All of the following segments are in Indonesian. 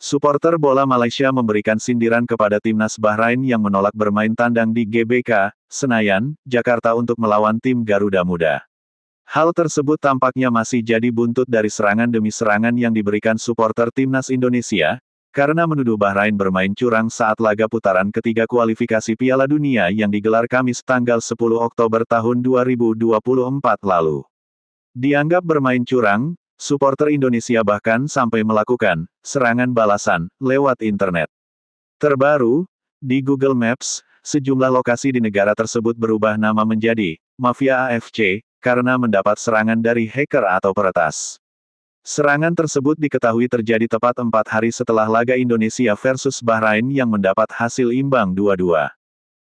Supporter bola Malaysia memberikan sindiran kepada timnas Bahrain yang menolak bermain tandang di GBK, Senayan, Jakarta untuk melawan tim Garuda Muda. Hal tersebut tampaknya masih jadi buntut dari serangan demi serangan yang diberikan supporter timnas Indonesia, karena menuduh Bahrain bermain curang saat laga putaran ketiga kualifikasi Piala Dunia yang digelar Kamis tanggal 10 Oktober tahun 2024 lalu. Dianggap bermain curang, supporter Indonesia bahkan sampai melakukan serangan balasan lewat internet. Terbaru, di Google Maps, sejumlah lokasi di negara tersebut berubah nama menjadi Mafia AFC, karena mendapat serangan dari hacker atau peretas. Serangan tersebut diketahui terjadi tepat 4 hari setelah laga Indonesia versus Bahrain yang mendapat hasil imbang 2-2.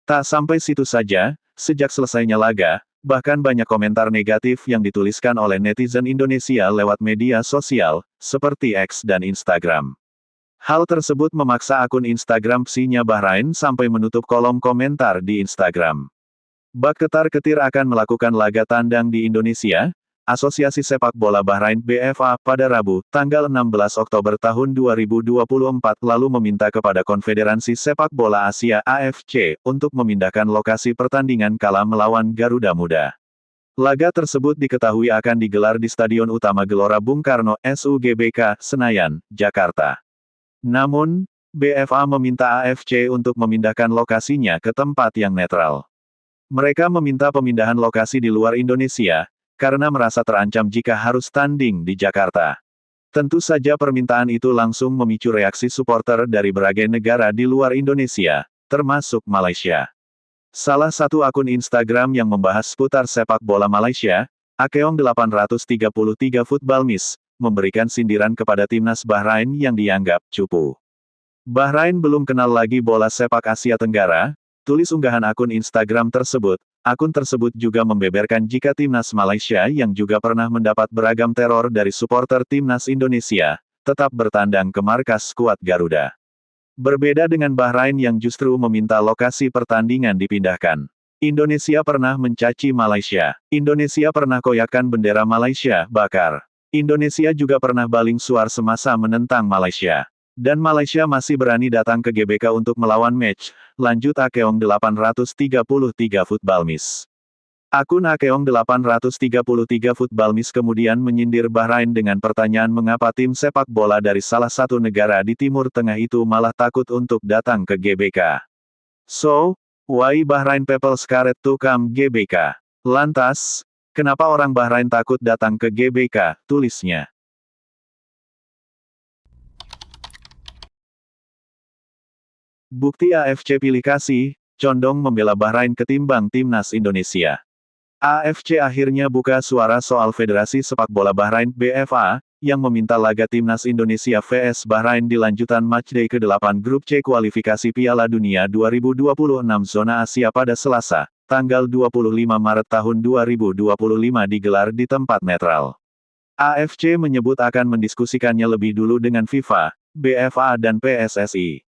Tak sampai situ saja, sejak selesainya laga, bahkan banyak komentar negatif yang dituliskan oleh netizen Indonesia lewat media sosial, seperti X dan Instagram. Hal tersebut memaksa akun Instagram PSI-nya Bahrain sampai menutup kolom komentar di Instagram. Bak ketar-ketir akan melakukan laga tandang di Indonesia, Asosiasi Sepak Bola Bahrain BFA pada Rabu, tanggal 16 Oktober tahun 2024 lalu meminta kepada Konfederasi Sepak Bola Asia AFC untuk memindahkan lokasi pertandingan kala melawan Garuda Muda. Laga tersebut diketahui akan digelar di Stadion Utama Gelora Bung Karno SUGBK, Senayan, Jakarta. Namun, BFA meminta AFC untuk memindahkan lokasinya ke tempat yang netral. Mereka meminta pemindahan lokasi di luar Indonesia, karena merasa terancam jika harus tanding di Jakarta. Tentu saja permintaan itu langsung memicu reaksi supporter dari berbagai negara di luar Indonesia, termasuk Malaysia. Salah satu akun Instagram yang membahas seputar sepak bola Malaysia, Akeong833 Footballmiss, memberikan sindiran kepada timnas Bahrain yang dianggap cupu. Bahrain belum kenal lagi bola sepak Asia Tenggara, tulis unggahan akun Instagram tersebut. Akun tersebut juga membeberkan jika timnas Malaysia yang juga pernah mendapat beragam teror dari supporter timnas Indonesia, tetap bertandang ke markas skuad Garuda. Berbeda dengan Bahrain yang justru meminta lokasi pertandingan dipindahkan. Indonesia pernah mencaci Malaysia. Indonesia pernah koyakkan bendera Malaysia bakar. Indonesia juga pernah baling suar semasa menentang Malaysia. Dan Malaysia masih berani datang ke GBK untuk melawan match, lanjut Akeong833 Footballmiss. Akun Akeong833 Footballmiss kemudian menyindir Bahrain dengan pertanyaan mengapa tim sepak bola dari salah satu negara di Timur Tengah itu malah takut untuk datang ke GBK. So, why Bahrain people scared to come GBK? Lantas, kenapa orang Bahrain takut datang ke GBK, tulisnya. Bukti AFC pilih kasih, condong membela Bahrain ketimbang timnas Indonesia. AFC akhirnya buka suara soal Federasi Sepak Bola Bahrain BFA, yang meminta laga timnas Indonesia vs Bahrain di lanjutan matchday ke-8 grup C kualifikasi Piala Dunia 2026 zona Asia pada Selasa, tanggal 25 Maret tahun 2025 digelar di tempat netral. AFC menyebut akan mendiskusikannya lebih dulu dengan FIFA, BFA dan PSSI.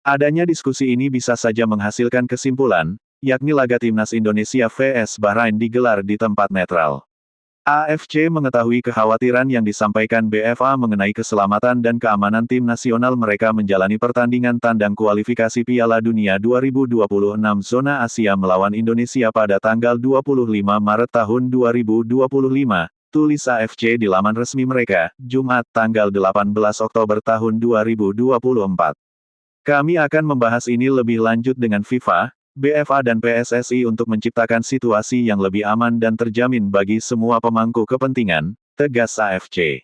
Adanya diskusi ini bisa saja menghasilkan kesimpulan, yakni laga timnas Indonesia vs Bahrain digelar di tempat netral. AFC mengetahui kekhawatiran yang disampaikan BFA mengenai keselamatan dan keamanan tim nasional mereka menjalani pertandingan tandang kualifikasi Piala Dunia 2026 zona Asia melawan Indonesia pada tanggal 25 Maret tahun 2025, tulis AFC di laman resmi mereka, Jumat tanggal 18 Oktober tahun 2024. Kami akan membahas ini lebih lanjut dengan FIFA, BFA dan PSSI untuk menciptakan situasi yang lebih aman dan terjamin bagi semua pemangku kepentingan, tegas AFC.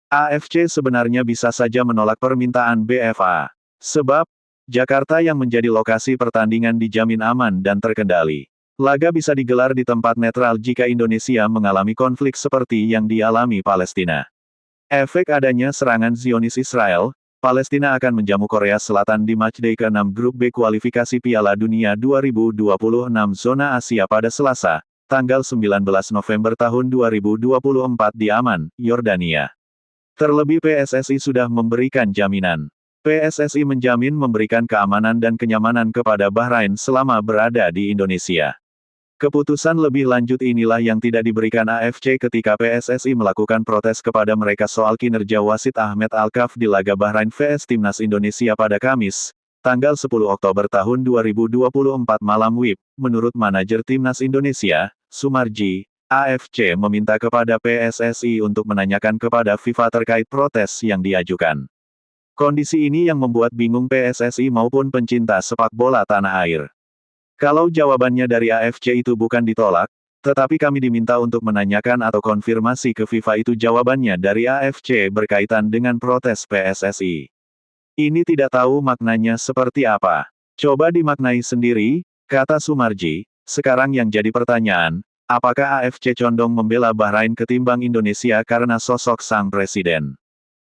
AFC sebenarnya bisa saja menolak permintaan BFA. Sebab, Jakarta yang menjadi lokasi pertandingan dijamin aman dan terkendali. Laga bisa digelar di tempat netral jika Indonesia mengalami konflik seperti yang dialami Palestina. Efek adanya serangan Zionis Israel, Palestina akan menjamu Korea Selatan di matchday ke-6 grup B kualifikasi Piala Dunia 2026 zona Asia pada Selasa, tanggal 19 November tahun 2024 di Amman, Yordania. Terlebih PSSI sudah memberikan jaminan. PSSI menjamin memberikan keamanan dan kenyamanan kepada Bahrain selama berada di Indonesia. Keputusan lebih lanjut inilah yang tidak diberikan AFC ketika PSSI melakukan protes kepada mereka soal kinerja wasit Ahmed Alkaf di laga Bahrain vs Timnas Indonesia pada Kamis, tanggal 10 Oktober tahun 2024 malam WIB. Menurut manajer Timnas Indonesia, Sumarji, AFC meminta kepada PSSI untuk menanyakan kepada FIFA terkait protes yang diajukan. Kondisi ini yang membuat bingung PSSI maupun pencinta sepak bola tanah air. Kalau jawabannya dari AFC itu bukan ditolak, tetapi kami diminta untuk menanyakan atau konfirmasi ke FIFA itu jawabannya dari AFC berkaitan dengan protes PSSI. Ini tidak tahu maknanya seperti apa. Coba dimaknai sendiri, kata Sumarji. Sekarang yang jadi pertanyaan, apakah AFC condong membela Bahrain ketimbang Indonesia karena sosok sang presiden?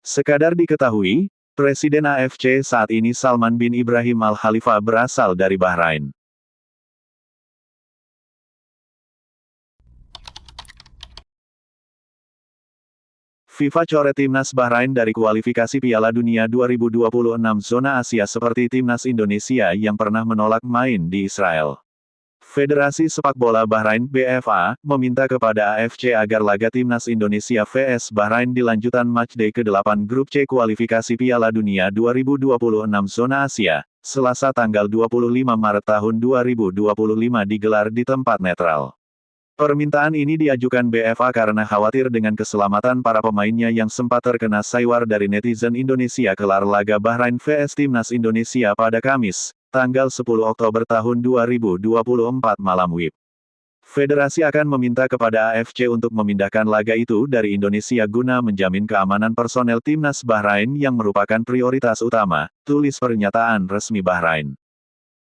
Sekadar diketahui, Presiden AFC saat ini Salman bin Ibrahim Al Khalifa berasal dari Bahrain. FIFA coret Timnas Bahrain dari kualifikasi Piala Dunia 2026 zona Asia seperti Timnas Indonesia yang pernah menolak main di Israel. Federasi Sepak Bola Bahrain (BFA) meminta kepada AFC agar laga Timnas Indonesia vs Bahrain di lanjutan matchday ke-8 Grup C kualifikasi Piala Dunia 2026 zona Asia, Selasa tanggal 25 Maret tahun 2025 digelar di tempat netral. Permintaan ini diajukan BFA karena khawatir dengan keselamatan para pemainnya yang sempat terkena saywar dari netizen Indonesia kelar laga Bahrain vs Timnas Indonesia pada Kamis, tanggal 10 Oktober tahun 2024 malam WIB. Federasi akan meminta kepada AFC untuk memindahkan laga itu dari Indonesia guna menjamin keamanan personel Timnas Bahrain yang merupakan prioritas utama, tulis pernyataan resmi Bahrain.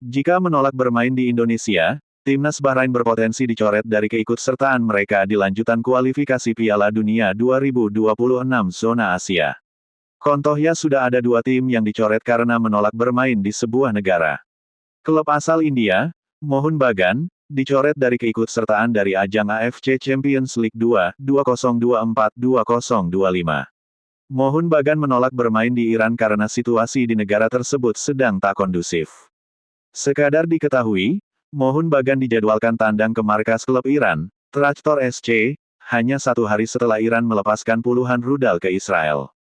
Jika menolak bermain di Indonesia, Timnas Bahrain berpotensi dicoret dari keikutsertaan mereka di lanjutan kualifikasi Piala Dunia 2026 zona Asia. Contohnya sudah ada 2 tim yang dicoret karena menolak bermain di sebuah negara. Klub asal India, Mohun Bagan, dicoret dari keikutsertaan dari ajang AFC Champions League 2, 2024-2025. Mohun Bagan menolak bermain di Iran karena situasi di negara tersebut sedang tak kondusif. Sekadar diketahui, Mohun Bagan dijadwalkan tandang ke markas klub Iran, Tractor SC, hanya 1 hari setelah Iran melepaskan puluhan rudal ke Israel.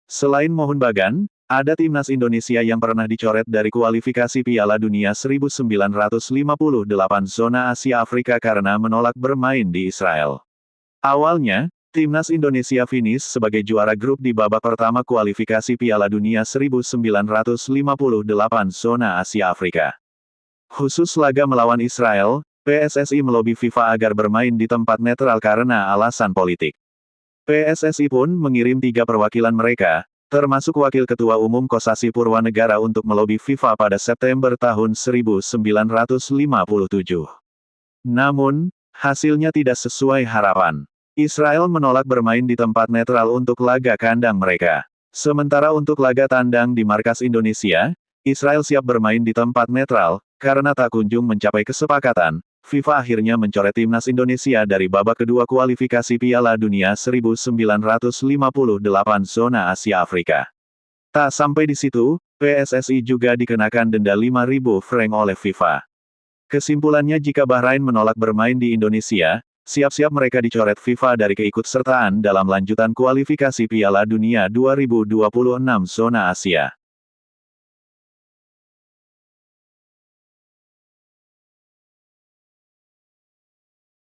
Selain Mohun Bagan, ada Timnas Indonesia yang pernah dicoret dari kualifikasi Piala Dunia 1958 zona Asia Afrika karena menolak bermain di Israel. Awalnya, Timnas Indonesia finish sebagai juara grup di babak pertama kualifikasi Piala Dunia 1958 zona Asia Afrika. Khusus laga melawan Israel, PSSI melobi FIFA agar bermain di tempat netral karena alasan politik. PSSI pun mengirim 3 perwakilan mereka, termasuk Wakil Ketua Umum Kossasi Purwanegara untuk melobi FIFA pada September tahun 1957. Namun, hasilnya tidak sesuai harapan. Israel menolak bermain di tempat netral untuk laga kandang mereka. Sementara untuk laga tandang di markas Indonesia, Israel siap bermain di tempat netral, karena tak kunjung mencapai kesepakatan, FIFA akhirnya mencoret Timnas Indonesia dari babak kedua kualifikasi Piala Dunia 1958 zona Asia Afrika. Tak sampai di situ, PSSI juga dikenakan denda 5.000 franc oleh FIFA. Kesimpulannya jika Bahrain menolak bermain di Indonesia, siap-siap mereka dicoret FIFA dari keikutsertaan dalam lanjutan kualifikasi Piala Dunia 2026 zona Asia.